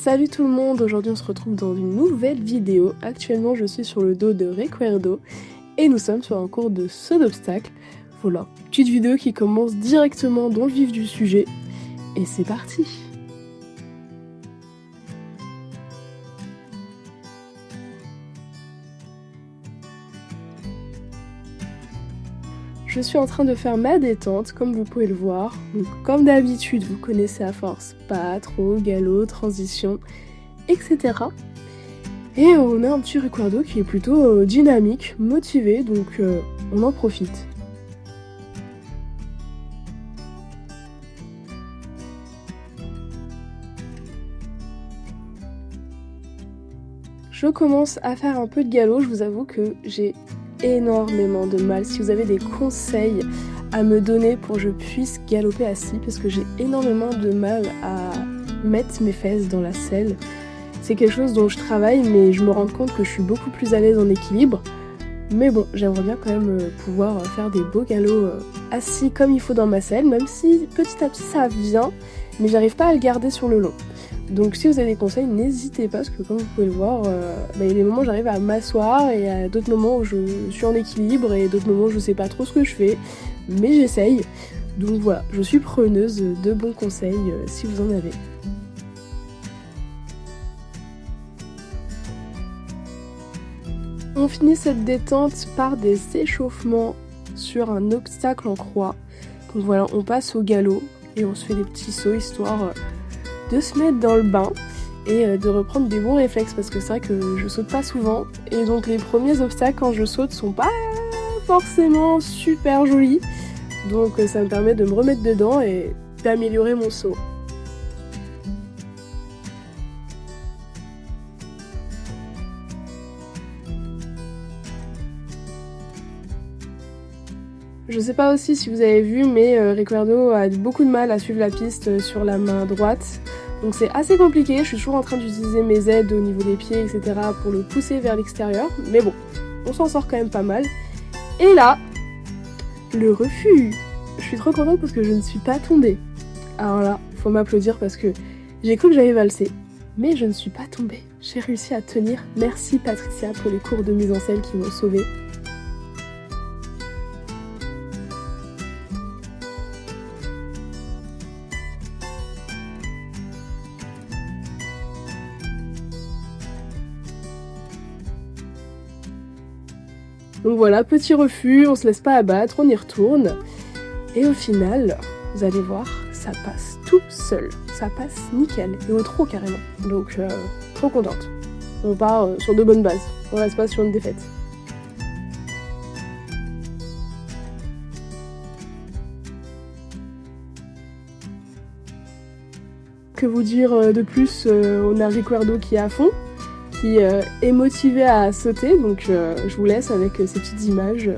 Salut tout le monde, aujourd'hui on se retrouve dans une nouvelle vidéo. Actuellement je suis sur le dos de Recuerdo et nous sommes sur un cours de saut d'obstacles. Voilà, petite vidéo qui commence directement dans le vif du sujet et c'est parti. Je suis en train de faire ma détente, comme vous pouvez le voir. Donc, comme d'habitude, vous connaissez à force pas, trop, galop, transition, etc. Et on a un petit Recuerdo qui est plutôt dynamique, motivé, donc on en profite. Je commence à faire un peu de galop, je vous avoue que j'ai énormément de mal. Si vous avez des conseils à me donner pour que je puisse galoper assis, parce que j'ai énormément de mal à mettre mes fesses dans la selle. C'est quelque chose dont je travaille, mais je me rends compte que je suis beaucoup plus à l'aise en équilibre. Mais bon, j'aimerais bien quand même pouvoir faire des beaux galops assis comme il faut dans ma selle, même si petit à petit ça vient, mais j'arrive pas à le garder sur le long. Donc si vous avez des conseils, n'hésitez pas, parce que comme vous pouvez le voir, il y a des moments où j'arrive à m'asseoir et il y a d'autres moments où je suis en équilibre et d'autres moments où je sais pas trop ce que je fais, mais j'essaye. Donc voilà, je suis preneuse de bons conseils si vous en avez. On finit cette détente par des échauffements sur un obstacle en croix. Donc voilà, on passe au galop et on se fait des petits sauts histoire de se mettre dans le bain et de reprendre des bons réflexes, parce que c'est vrai que je saute pas souvent et donc les premiers obstacles quand je saute sont pas forcément super jolis, donc ça me permet de me remettre dedans et d'améliorer mon saut. Je sais pas aussi si vous avez vu, mais Recuerdo a beaucoup de mal à suivre la piste sur la main droite. Donc c'est assez compliqué, je suis toujours en train d'utiliser mes aides au niveau des pieds, etc. pour le pousser vers l'extérieur. Mais bon, on s'en sort quand même pas mal. Et là, le refus. Je suis trop contente parce que je ne suis pas tombée. Alors là, faut m'applaudir parce que j'ai cru que j'allais valser. Mais je ne suis pas tombée. J'ai réussi à tenir. Merci Patricia pour les cours de mise en selle qui m'ont sauvée. Donc voilà, petit refus, on se laisse pas abattre, on y retourne. Et au final, vous allez voir, ça passe tout seul. Ça passe nickel, et au trot carrément. Donc trop contente. On part sur de bonnes bases, on reste pas sur une défaite. Que vous dire de plus, on a Recuerdo qui est à fond, qui est motivé à sauter, donc je vous laisse avec ces petites images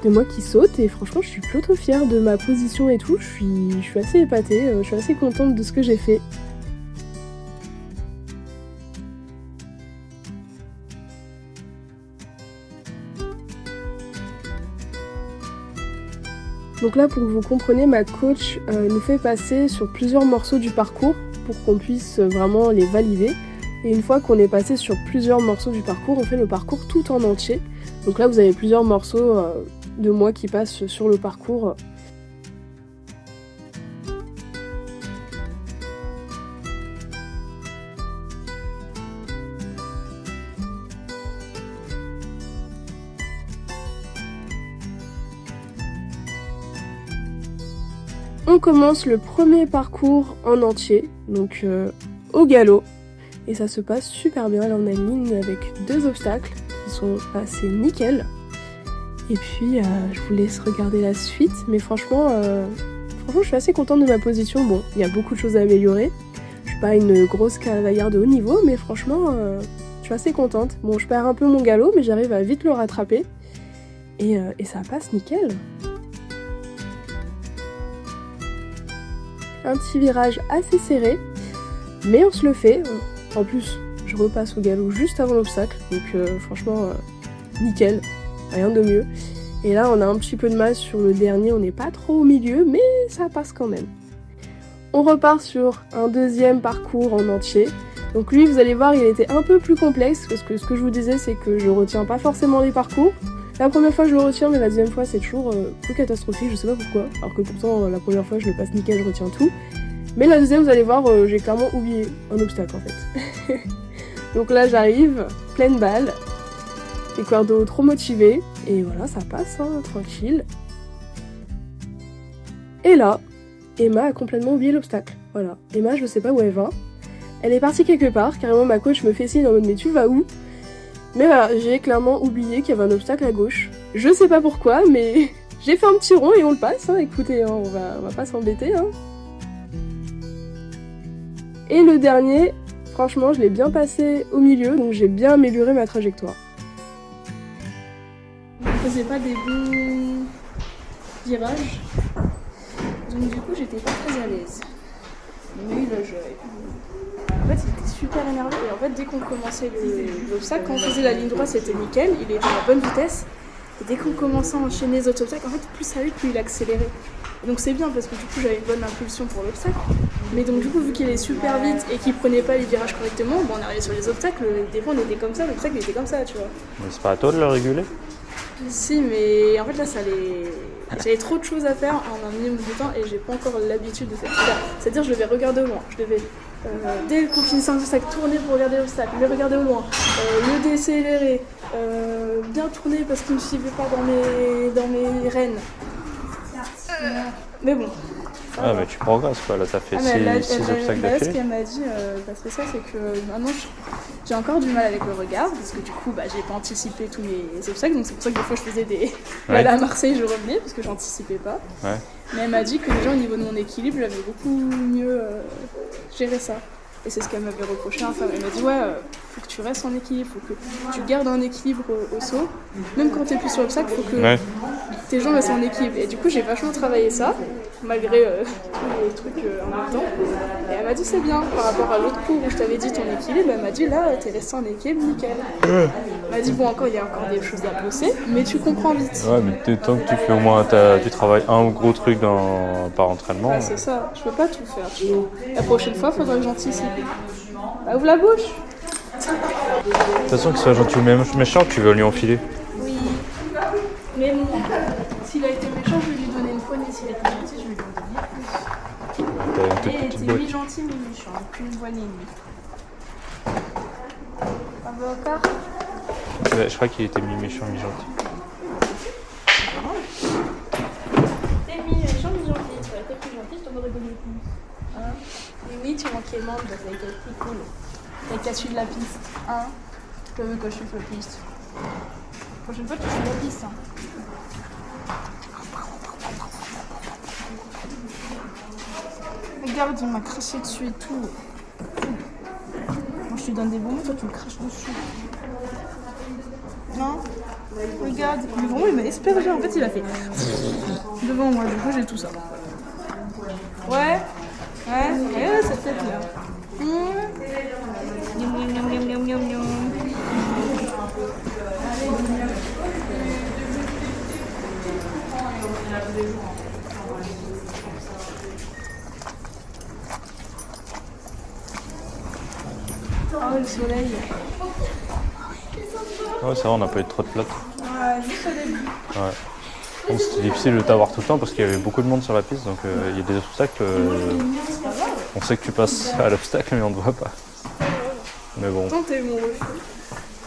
de moi qui saute et franchement je suis plutôt fière de ma position et tout, je suis assez épatée, je suis assez contente de ce que j'ai fait. Donc là, pour que vous compreniez, ma coach nous fait passer sur plusieurs morceaux du parcours pour qu'on puisse vraiment les valider. Et une fois qu'on est passé sur plusieurs morceaux du parcours, on fait le parcours tout en entier. Donc là, vous avez plusieurs morceaux de moi qui passent sur le parcours. On commence le premier parcours en entier, donc au galop. Et ça se passe super bien, là on a une ligne avec deux obstacles qui sont passés nickel. Et puis je vous laisse regarder la suite, mais franchement je suis assez contente de ma position. Bon, il y a beaucoup de choses à améliorer. Je suis pas une grosse cavalière de haut niveau, mais franchement je suis assez contente. Bon, je perds un peu mon galop, mais j'arrive à vite le rattraper. Et ça passe nickel. Un petit virage assez serré, mais on se le fait. En plus, je repasse au galop juste avant l'obstacle, donc franchement, nickel, rien de mieux. Et là, on a un petit peu de mal sur le dernier, on n'est pas trop au milieu, mais ça passe quand même. On repart sur un deuxième parcours en entier. Donc lui, vous allez voir, il était un peu plus complexe parce que ce que je vous disais, c'est que je retiens pas forcément les parcours. La première fois je le retiens, mais la deuxième fois c'est toujours plus catastrophique, je sais pas pourquoi. Alors que pourtant la première fois je le passe nickel, je retiens tout. Mais la deuxième, vous allez voir, j'ai clairement oublié un obstacle en fait. Donc là j'arrive, pleine balle, Ricardo trop motivé, et voilà, ça passe, hein, tranquille. Et là, Emma a complètement oublié l'obstacle. Voilà, Emma, je sais pas où elle va. Elle est partie quelque part, carrément ma coach me fait signe en mode mais tu vas où? Mais voilà, j'ai clairement oublié qu'il y avait un obstacle à gauche. Je sais pas pourquoi, mais j'ai fait un petit rond et on le passe, hein. Écoutez, hein, on va pas s'embêter. Hein. Et le dernier, franchement, je l'ai bien passé au milieu, donc j'ai bien amélioré ma trajectoire. Je faisais pas des bons virages, donc du coup j'étais pas très à l'aise. Mais là, en fait, il était super énervé. Et en fait, dès qu'on commençait l'obstacle, quand on faisait la ligne droite, c'était nickel. Il était à la bonne vitesse. Et dès qu'on commençait à enchaîner les autres obstacles, en fait, plus ça allait, plus il accélérait. Et donc c'est bien parce que du coup, j'avais une bonne impulsion pour l'obstacle. Mais donc du coup, vu qu'il allait super vite et qu'il prenait pas les virages correctement, bon, on arrivait sur les obstacles. Des fois, on était comme ça, l'obstacle il était comme ça, tu vois. Mais c'est pas à toi de le réguler? Si, mais en fait là, j'avais trop de choses à faire en un minimum de temps et j'ai pas encore l'habitude de faire ça. C'est-à-dire, je devais regarder au loin. Je devais, dès qu'on finissait un obstacle, tourner pour regarder l'obstacle, mais regarder au loin, le décélérer, bien tourner parce qu'il ne me suivait pas dans mes rênes. Mais bon. Ah, mais tu progresses quoi, là t'as fait 6 obstacles d'affilée. Ce d'affilée. qu'elle m'a dit, parce que ça, c'est que maintenant j'ai encore du mal avec le regard, parce que du coup j'ai pas anticipé tous les obstacles, donc c'est pour ça que des fois je faisais des. Ouais. Là à Marseille, je revenais parce que j'anticipais pas. Ouais. Mais elle m'a dit que déjà au niveau de mon équilibre, j'avais beaucoup mieux géré ça. Et c'est ce qu'elle m'avait reproché enfin. Elle m'a dit ouais, faut que tu restes en équilibre, faut que tu gardes un équilibre au saut. Même quand t'es plus sur l'obstacle, faut que tes jambes restent en équilibre. Et du coup j'ai vachement travaillé ça, malgré tous les trucs en même temps. Et elle m'a dit c'est bien, par rapport à l'autre cours où je t'avais dit ton équilibre, elle m'a dit là t'es resté en équilibre, nickel. Elle m'a dit bon il y a encore des choses à bosser, mais tu comprends vite. Ouais, mais tant que tu fais au moins, tu travailles un gros truc par entraînement. Ah, c'est ça, je peux pas tout faire. La prochaine fois, faudra que j'anticipe. Bah, ouvre la bouche. De toute façon, qu'il soit gentil ou même méchant, tu veux lui enfiler. Oui. Mais bon, s'il a été méchant, je vais lui donner une poignée. S'il a été gentil, je vais lui donner T'as une plus. Et il petite était boîte. mi-gentil, mi-méchant. Plus une poignée, lui. Ça va encore? Ouais, je crois qu'il était mi-méchant, mi-gentil. T'es mi-méchant, mi-gentil. Tu aurais été plus gentil, je t'aurais rigolé plus. Hein? Oui, tu manquais membre, donc t'as été plus cool. T'as qu'à suivre la piste. Hein? Je veux que je suive la piste. La prochaine fois, tu suis la piste. Hein. Regarde, il m'a craché dessus et tout. Moi, je te donne des bonbons, toi, tu me craches dessus. Non? Regarde, mais vraiment, il m'a aspergé. En fait, il a fait devant moi. Du coup, j'ai tout ça. Ouais? Ouais, cette tête-là. Oh, le soleil. Ouais, ça va, on n'a pas eu trop de flotte. Ouais, juste au début. Ouais. Bon, c'était difficile de t'avoir tout le temps parce qu'il y avait beaucoup de monde sur la piste, donc il y a des obstacles. On sait que tu passes à l'obstacle, mais on ne te voit pas. Mais bon. Attends, t'as eu mon refus.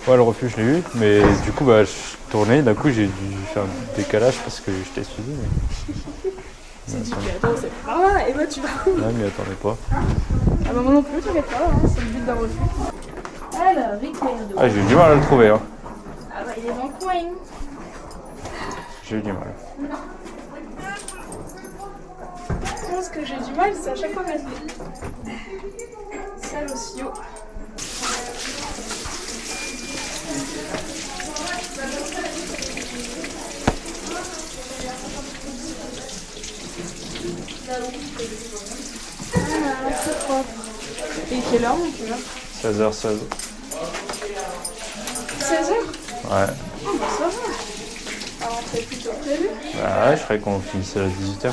Ouais, le refuge, je l'ai eu, mais du coup, je tournais, d'un coup, j'ai dû faire un décalage parce que je t'ai suivi. Mais... C'est dit, mais attends, c'est pas là, et bah tu vas où? Ouais, mais attendez pas. Ah bah moi non plus, t'inquiète pas, hein, c'est le but d'un refus. Alors, Ricardo. Ah, j'ai eu du mal à le trouver, hein. Ah bah il est dans le coin. J'ai eu du mal. Moi, ce que j'ai du mal, c'est à chaque fois mettre les salles aussi haut. Ah, c'est propre. Et quelle heure, mon cœur? 16h16. 16h? Ouais. Oh bah ça va. À rentrer plus tôt prévu. Bah ouais, je croyais qu'on finissait à 18h.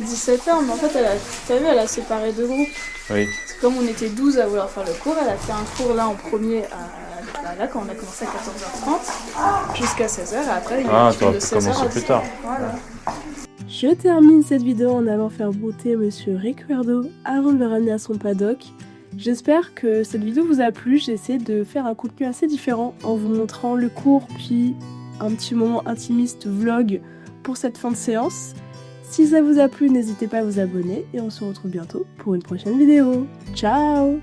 17h, mais en fait, t'as vu, elle a séparé deux groupes. Oui. Parce Comme on était 12 à vouloir faire le cours, elle a fait un cours là en premier là quand on a commencé à 14h30 jusqu'à 16h et après il y a Ah, une t'aurais de pu 16h commencer à plus 17h. tard. Voilà. Je termine cette vidéo en allant faire brouter Monsieur Ricciardo avant de le ramener à son paddock. J'espère que cette vidéo vous a plu, j'ai essayé de faire un contenu assez différent en vous montrant le cours puis un petit moment intimiste vlog pour cette fin de séance. Si ça vous a plu, n'hésitez pas à vous abonner et on se retrouve bientôt pour une prochaine vidéo. Ciao!